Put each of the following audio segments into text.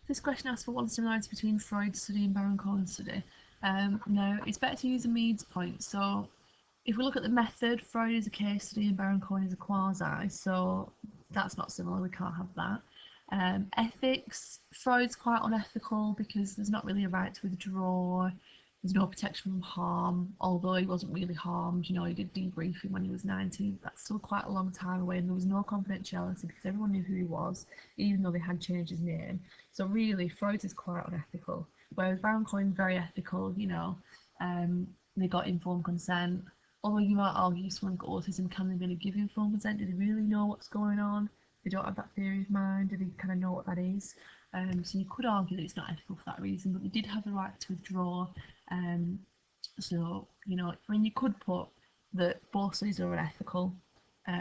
This question asks for one similarity between Freud's study and baron-cohen's study. No, it's better to use a Mead's point. So if we look at the method, Freud is a case study and baron-cohen is a quasi, so that's not similar, we can't have that. Ethics, Freud's quite unethical because there's not really a right to withdraw, there's no protection from harm, although he wasn't really harmed, he did debriefing when he was 19, that's still quite a long time away, and there was no confidentiality because everyone knew who he was, even though they had changed his name. So really, Freud is quite unethical, whereas baron-cohen's very ethical, they got informed consent. Although you might argue someone's got autism, can they really give informed consent? Do they really know what's going on? They don't have that theory of mind. Do they kind of know what that is? So you could argue that it's not ethical for that reason, but they did have the right to withdraw. Um, when you could put that both studies are unethical,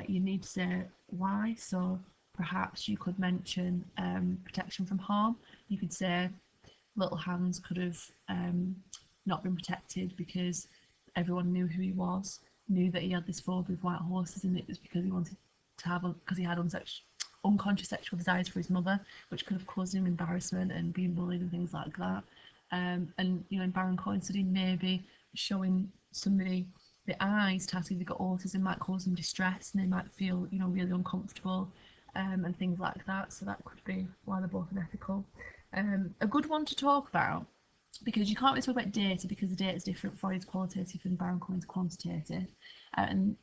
you need to say why. So perhaps you could mention protection from harm. You could say little Hans could have not been protected because everyone knew who he was, knew that he had this phobia of white horses, and it was because he wanted to have, because he had unconscious sexual desires for his mother, which could have caused him embarrassment and being bullied and things like that. In baron-cohen's study, maybe showing somebody the eyes to ask if they've got autism might cause them distress, and they might feel, really uncomfortable, and things like that. So that could be why they're both unethical. A good one to talk about, because you can't really talk about data because the data is different. Freud's qualitative and baron-cohen's quantitative. And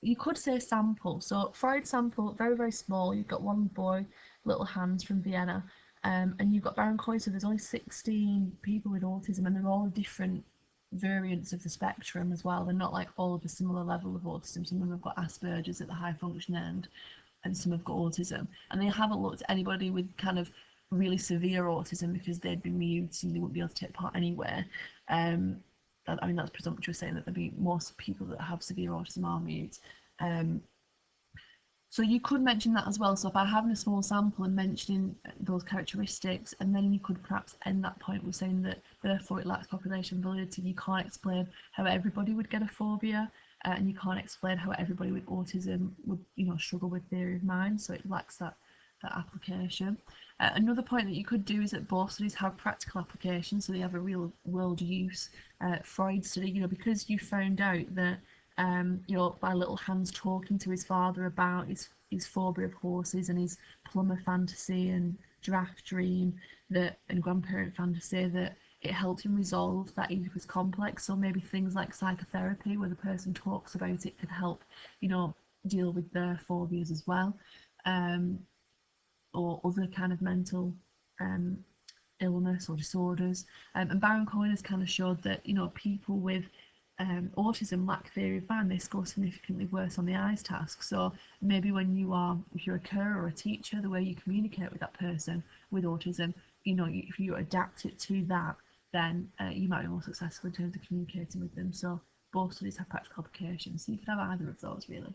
you could say sample. So Freud's sample, very, very small. You've got one boy, little Hans from Vienna, and you've got baron-cohen, so there's only 16 people with autism, and they're all different variants of the spectrum as well. They're not like all of a similar level of autism. Some of them have got Asperger's at the high function end, and some have got autism. And they haven't looked at anybody with kind of really severe autism because they'd be mute and they wouldn't be able to take part anywhere. That's presumptuous saying that there'd be most people that have severe autism are mute. Um, so you could mention that as well. So by having a small sample and mentioning those characteristics, and then you could perhaps end that point with saying that therefore it lacks population validity. You can't explain how everybody would get a phobia, and you can't explain how everybody with autism would, struggle with theory of mind. So it lacks that application. Another point that you could do is that both studies have practical applications, so they have a real world use. Freud study, because you found out that, by little Hans talking to his father about his phobia of horses and his plumber fantasy and giraffe dream, and grandparent fantasy, that it helped him resolve that Oedipus complex. So maybe things like psychotherapy, where the person talks about it, could help, deal with their phobias as well. Or other kind of mental illness or disorders. And baron-cohen has kind of showed that, people with autism lack theory of mind, they score significantly worse on the eyes task. So maybe if you're a carer or a teacher, the way you communicate with that person with autism, if you adapt it to that, then you might be more successful in terms of communicating with them. So both studies have practical applications, so you could have either of those really.